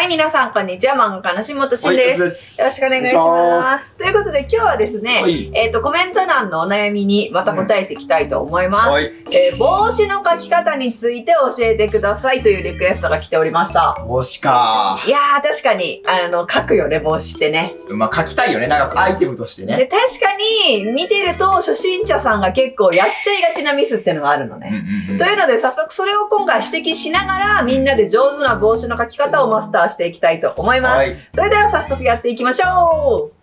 い、皆さん、こんにちは。漫画家の下本慎です。よろしくお願いします。ということで、今日はですね、コメント欄のお悩みにまた答えていきたいと思います。帽子の描き方について教えてくださいというリクエストが来ておりました。帽子かいやー、確かに、描くよね、帽子ってね。まあ、描きたいよね、なんかアイテムとしてね。で、確かに、見てると、初心者さんが結構やっちゃいがちなミスっていうのがあるのね。というので、早速それを今回指摘しながら、みんなで上手な帽子の描き方をマスターしていきたいと思います。それでは早速やっていきましょう。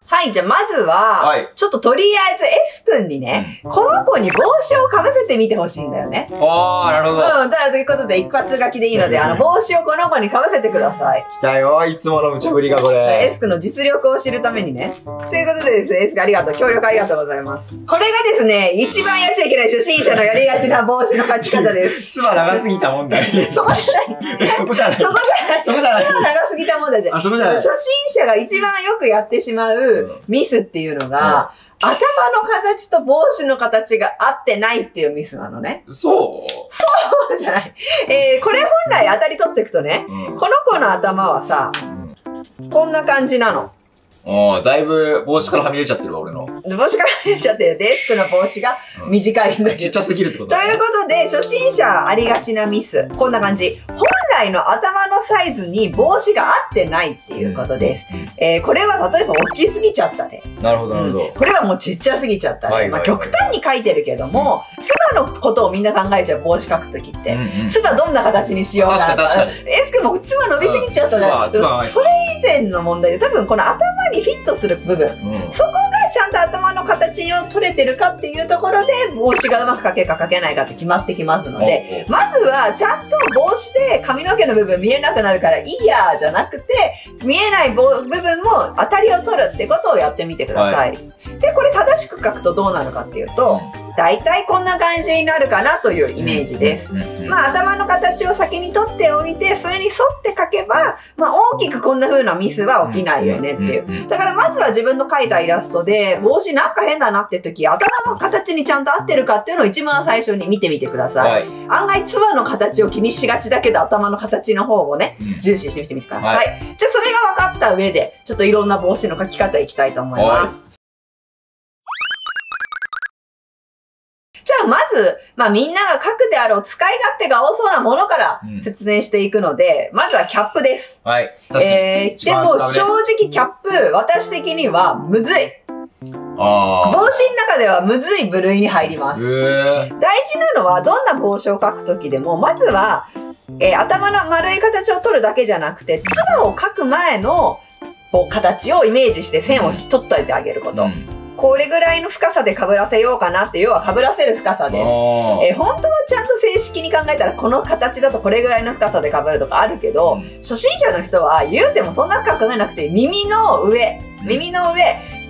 はい、じゃあまずは、ちょっととりあえず S 君にね、この子に帽子をかぶせてみてほしいんだよね。ああ、なるほど。だからということで一発書きでいいので、帽子をこの子にかぶせてください。来たよ、いつもの無茶ぶりがこれ。S 君の実力を知るためにね。ということでですね、S 君ありがとう。協力ありがとうございます。これがですね、一番やっちゃいけない初心者のやりがちな帽子の書き方です。つば長すぎた問題。そこじゃない。そこじゃない。そこじゃない。つば長すぎた問題じゃない。あ、そこじゃない。初心者が一番よくやってしまうミスっていうのが、頭の形と帽子の形が合ってないっていうミスなのね。そうじゃない。これ本来当たり取っていくとね、この子の頭はさ、こんな感じなの。だいぶ帽子からはみ出ちゃってるわ、俺の。帽子からはみ出ちゃってる。デスクの帽子が短いんだけど。ちっちゃすぎるってことだね。ということで、初心者ありがちなミス。こんな感じ。本来の頭のサイズに帽子が合ってないっていうことです。これは例えば大きすぎちゃったね。なるほど、なるほど。これはもうちっちゃすぎちゃったね。まあ極端に描いてるけども、つばのことをみんな考えちゃう、帽子描くときって。つばどんな形にしようかな。確かに。エスクもつば伸びすぎちゃったね。それ以前の問題で、多分この頭にフィットする部分、そこがちゃんと頭の形を取れてるかっていうところで帽子がうまく描けるか描けないかって決まってきますので、まずはちゃんと帽子で髪の毛の部分見えなくなるからいいやじゃなくて、見えない部分も当たりを取るってことをやってみてください。で、これ正しく描くとどうなるかっていうと、だいたいこんな感じになるかなというイメージです。まあ頭の形を先に取っておいて、それに沿って描けば、まあ大きくこんな風なミスは起きないよねっていう。だからまずは自分の描いたイラストで、帽子なんか変だなって時、頭の形にちゃんと合ってるかっていうのを一番最初に見てみてください。案外つばの形を気にしがちだけど、頭の形の方をね、重視してみてください。じゃあそれが分かった上で、ちょっといろんな帽子の描き方いきたいと思います。じゃあまず、みんなが書くであろう使い勝手が多そうなものから説明していくので、まずはキャップです。でも正直キャップ、私的にはむずい。帽子の中ではむずい部類に入ります。大事なのはどんな帽子を描くときでも、まずは、頭の丸い形を取るだけじゃなくて、つばを描く前の形をイメージして線を取っといてあげること。これぐらいの深さで被らせようかなっていう、要は被らせる深さです。本当はちゃんと正式に考えたらこの形だとこれぐらいの深さで被るとかあるけど、初心者の人は言うてもそんな深く考えなくて、耳の上、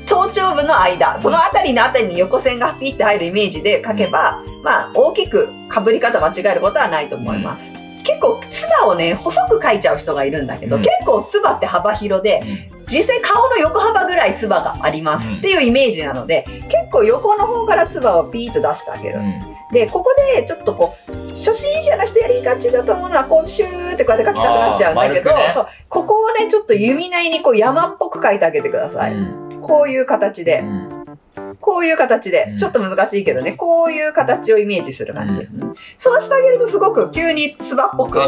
頭頂部の間、その辺りに横線がピッて入るイメージで描けば、まあ大きく被り方間違えることはないと思います。結構つばをね、細く描いちゃう人がいるんだけど、結構つばって幅広で、実際顔の横幅ぐらいつばがありますっていうイメージなので、結構横の方からつばをピーッと出してあげる。で、ここでちょっと初心者の人やりがちだと思うのは、シューってこうやって描きたくなっちゃうんだけど、ここをね、ちょっと弓なりに山っぽく描いてあげてください。こういう形で。こういう形で、ちょっと難しいけどね、こういう形をイメージする感じ。そうしてあげるとすごく急につばっぽく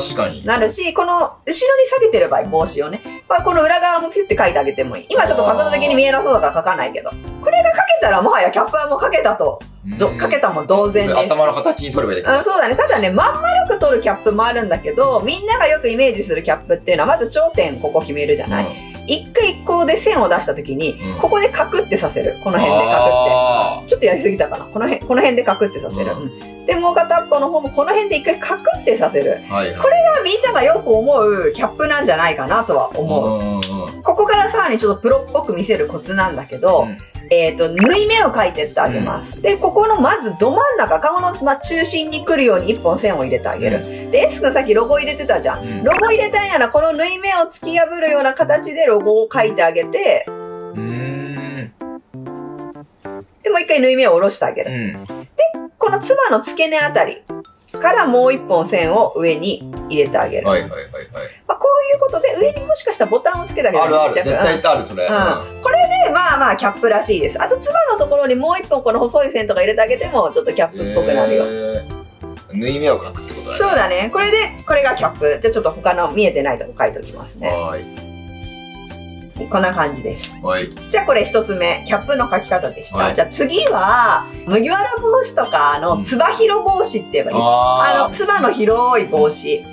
なるし、この後ろに下げてる場合、帽子をね、この裏側もピュッて描いてあげてもいい。今ちょっと角度的に見えなそうだから描かないけど、これが描けたらもはやキャップはもう描けたと。かけたも同然です。頭の形に取ればいいだけ。そうだね。ただね、まん丸く取るキャップもあるんだけど、みんながよくイメージするキャップっていうのは、まず頂点ここ決めるじゃない。一回一個で線を出した時に、ここでカクってさせる。この辺でカクって。ちょっとやりすぎたかな。この辺でカクってさせる。で、もう片っぽの方もこの辺で一回カクってさせる。これがみんながよく思うキャップなんじゃないかなとは思う。ここからさらにちょっとプロっぽく見せるコツなんだけど、縫い目を描いてってあげます。で、ここのまずど真ん中、顔の中心に来るように一本線を入れてあげる。で、S 君さっきロゴ入れてたじゃん。ロゴ入れたいならこの縫い目を突き破るような形でロゴを描いてあげて、で、もう一回縫い目を下ろしてあげる。で、このつばの付け根あたり。からもう一本線を上に入れてあげる。はいはいはいはい。まあこういうことで上にもしかしたらボタンをつけてあげる。あるある、絶対あるそれ。これでまあまあキャップらしいです。あとつばのところにもう一本この細い線とか入れてあげてもちょっとキャップっぽくなるよ。縫い目を描くってことだね。そうだね。これでこれがキャップ。じゃあちょっと他の見えてないとこ書いておきますね。はい。こんな感じです。はい。じゃあこれ一つ目、キャップの書き方でした。はい、じゃあ次は、麦わら帽子とかつば広帽子って言えばいい。つばの広い帽子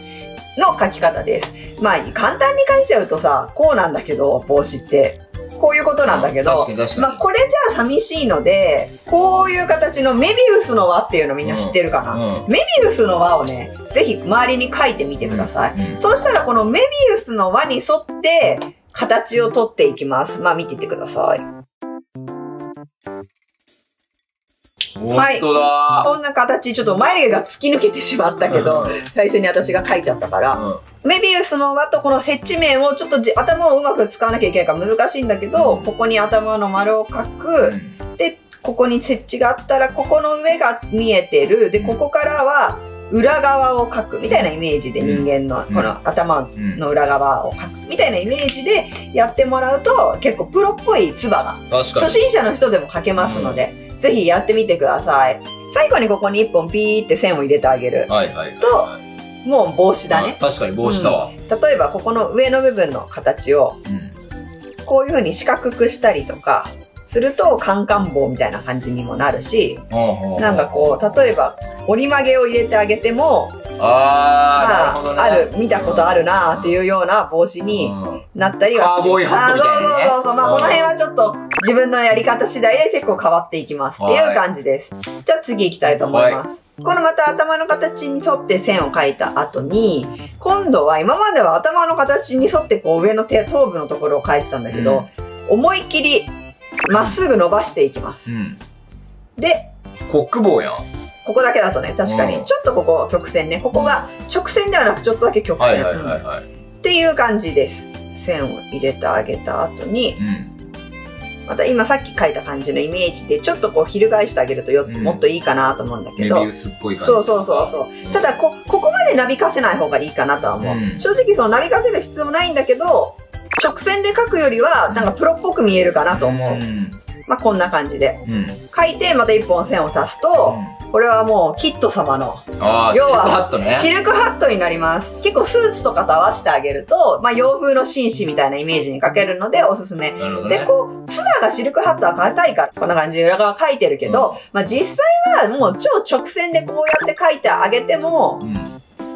の書き方です。まあ簡単に書いちゃうとさ、こうなんだけど、帽子って。こういうことなんだけど、まあこれじゃあ寂しいので、こういう形のメビウスの輪っていうのみんな知ってるかな、メビウスの輪をね、ぜひ周りに書いてみてください。そうしたらこのメビウスの輪に沿って形をとっていきます。まあ見ていってください。本当だ、こんな形、ちょっと眉毛が突き抜けてしまったけど、最初に私が描いちゃったから、メビウスの輪とこの接地面をちょっと頭をうまく使わなきゃいけないから難しいんだけど、ここに頭の丸を描く。で、ここに接地があったら、ここの上が見えてる。で、ここからは裏側を描くみたいなイメージで人間のこの頭の裏側を描くみたいなイメージでやってもらうと結構プロっぽいつばが初心者の人でも描けますので、ぜひやってみてください。最後にここに1本ピーって線を入れてあげると、もう帽子だね。確かに帽子だわ。例えばここの上の部分の形をこういう風に四角くしたりとかするとカンカン帽みたいな感じにもなるし、なんかこう例えば折り曲げを入れてあげても見たことあるなっていうような帽子になったりはカーボーイハットみたいなね。そう。まあこの辺はちょっと自分のやり方次第で結構変わっていきますっていう感じです。じゃあ次行きたいと思います。このまた頭の形に沿って線を描いた後に、今度は今までは頭の形に沿ってこう上の頭部のところを描いてたんだけど、思いっきりまっすぐ伸ばしていきます。で、コック帽やん。ここだけだとね、確かに。ちょっとここ曲線ね。ここが直線ではなくちょっとだけ曲線。っていう感じです。線を入れてあげた後に、また今さっき描いた感じのイメージでちょっとこう翻してあげるともっといいかなと思うんだけど。メビウスっぽい感じ。そう。ただここまでなびかせない方がいいかなとは思う。正直そのなびかせる必要もないんだけど、直線で描くよりはなんかプロっぽく見えるかなと思う。まあこんな感じで。描いてまた1本線を足すと、これはもうキッド様の要はシルクハットになります。結構スーツとかと合わせてあげると、まあ、洋風の紳士みたいなイメージに描けるのでおすすめ。でこうつばがシルクハットは硬いからこんな感じで裏側描いてるけど、まあ、実際はもう超直線でこうやって描いてあげても、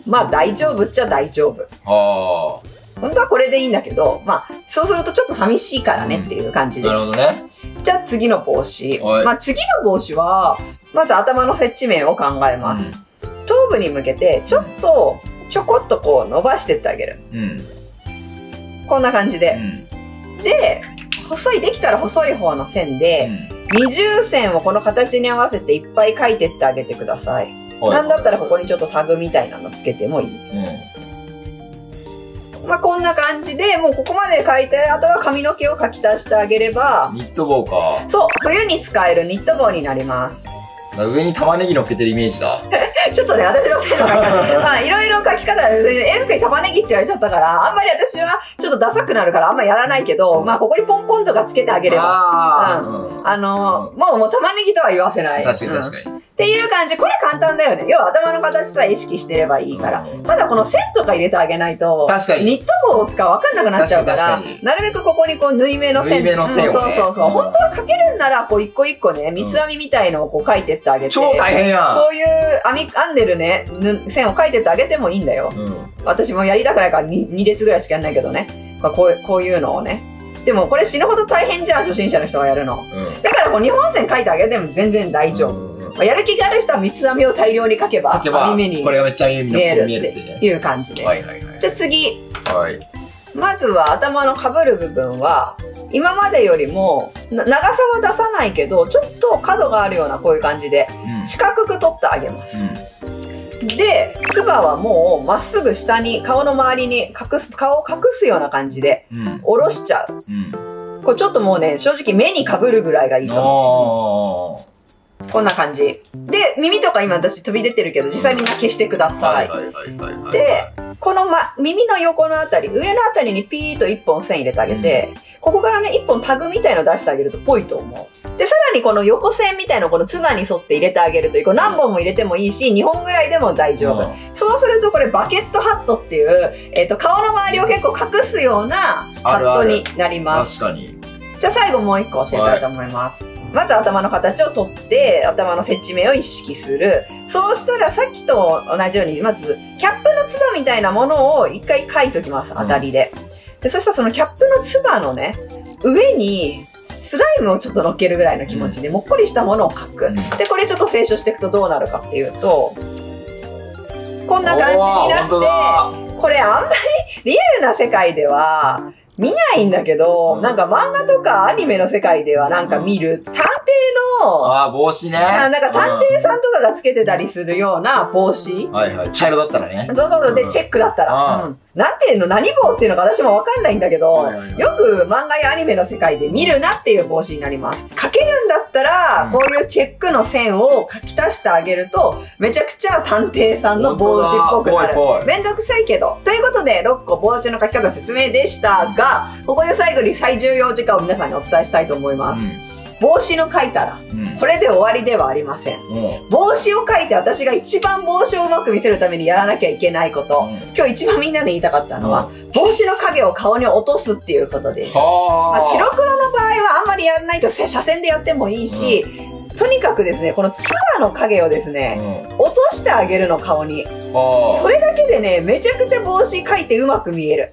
まあ大丈夫っちゃ大丈夫。本当はこれでいいんだけど、まあそうするとちょっと寂しいからねっていう感じです。なるほどね。じゃあ次の帽子。まあ次の帽子はまず頭の接地面を考えます。頭部に向けてちょこっとこう伸ばしてってあげる。こんな感じで。で、できたら細い方の線で、二重線をこの形に合わせていっぱい描いてってあげてください。なんだったらここにちょっとタグみたいなのつけてもいい。まあこんな感じで、もうここまで描いて、あとは髪の毛を描き足してあげれば。ニット帽か。そう、冬に使えるニット帽になります。上に玉ねぎ乗っけてるイメージだ。ちょっとね、私の線の描き方、まあいろいろ描き方で、エンスカに玉ねぎって言われちゃったから、あんまり私はちょっとダサくなるからあんまやらないけど、まあここにポンポンとかつけてあげれば。もう玉ねぎとは言わせない。確かに。っていう感じ。これ簡単だよね。要は頭の形さえ意識してればいいから。ただこの線とか入れてあげないと、ニット帽か分かんなくなっちゃうから、なるべくここにこう縫い目の線。をね。そう。本当は描けるんなら、こう一個一個ね、三つ編みみたいのをこう描いてってあげて。超大変やん。こういう編んでるね、線を描いてってあげてもいいんだよ。私もやりたくないから2列ぐらいしかやんないけどね。こういうのをね。でもこれ死ぬほど大変じゃん、初心者の人がやるの。だからこう2本線描いてあげても全然大丈夫。やる気がある人は三つ編みを大量に描けば編み目にこれがめっちゃ見えるっていう感じです。じゃあ次。まずは頭の被る部分は今までよりも長さは出さないけどちょっと角があるようなこういう感じで四角く取ってあげます。で、つばはもうまっすぐ下に顔の周りに顔を隠すような感じで下ろしちゃう。これちょっともうね、正直目に被るぐらいがいいと思う。こんな感じ。で、耳とか今私飛び出てるけど、実際みんな消してください。で、この、耳の横のあたり、上のあたりにピーッと1本線入れてあげて、ここからね、1本タグみたいの出してあげるとぽいと思う。で、さらにこの横線みたいなこのつばに沿って入れてあげるといい。これ何本も入れてもいいし、2本ぐらいでも大丈夫。そうするとこれバケットハットっていう、顔の周りを結構隠すようなハットになります。確かに。じゃあ最後もう1個教えたいと思います。まず頭の形をとって、頭の接地面を意識する。そうしたらさっきと同じように、まず、キャップのつばみたいなものを一回書いときます、当たりで。で、そしたらそのキャップのつばのね、上に、スライムをちょっと乗っけるぐらいの気持ちで、もっこりしたものを描く。で、これちょっと清書していくとどうなるかっていうと、こんな感じになって、これあんまりリアルな世界では、見ないんだけど、なんか漫画とかアニメの世界ではなんか見る、探偵の、帽子ね。なんか探偵さんとかがつけてたりするような帽子。はいはい。茶色だったらね。そうそうそう。で、チェックだったら。なんていうの、何帽っていうのか私もわかんないんだけど、よく漫画やアニメの世界で見るなっていう帽子になります。かけるんだったら、こういうチェックの線を書き足してあげると、めちゃくちゃ探偵さんの帽子っぽくなる。めんどくさいけど。ということで、6個帽子の書き方説明でしたが、ここで最後に最重要事項を皆さんにお伝えしたいと思います。帽子の書いたら、これで終わりではありません。帽子を書いて私が一番帽子をうまく見せるためにやらなきゃいけないこと。今日一番みんなに言いたかったのは、帽子の影を顔に落とすっていうことです。白黒の場合はあんまりやらないと斜線でやってもいいし、とにかくですね、このつばの影をですね、落としてあげるの、顔に。それだけでね、めちゃくちゃ帽子描いてうまく見える。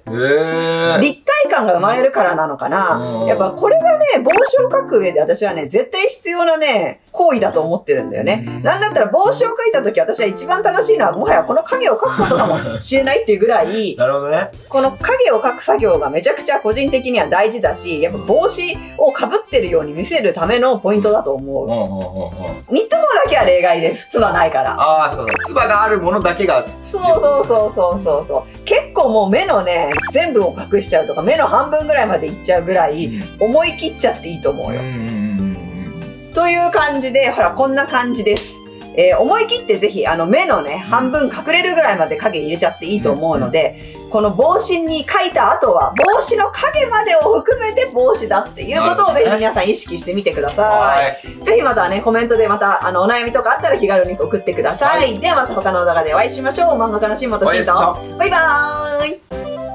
立体感が生まれるからなのかな。やっぱこれがね、帽子を描く上で私はね、絶対必要なね、行為だと思ってるんだよね。なんだったら帽子を描いた時私は一番楽しいのは、もはやこの影を描くことかもしれないっていうぐらい、なるほどね。この影を描く作業がめちゃくちゃ個人的には大事だし、やっぱ帽子をかぶってるように見せるためのポイントだと思う。ニット帽だけは例外です。つばないから。ああ、そうそう。つばがあるものだけが。そう。結構もう目のね、全部を隠しちゃうとか、目の半分ぐらいまでいっちゃうぐらい、思い切っちゃっていいと思うよ。という感じで、ほら、こんな感じです。思い切ってぜひ、目のね、半分隠れるぐらいまで影入れちゃっていいと思うので、この帽子に書いた後は、帽子の影までを含めて帽子だっていうことをぜひ皆さん意識してみてください。ぜひまたね、コメントでまた、お悩みとかあったら気軽に送ってください。ではまた他の動画でお会いしましょう。漫画家の新本慎と、バイバーイ。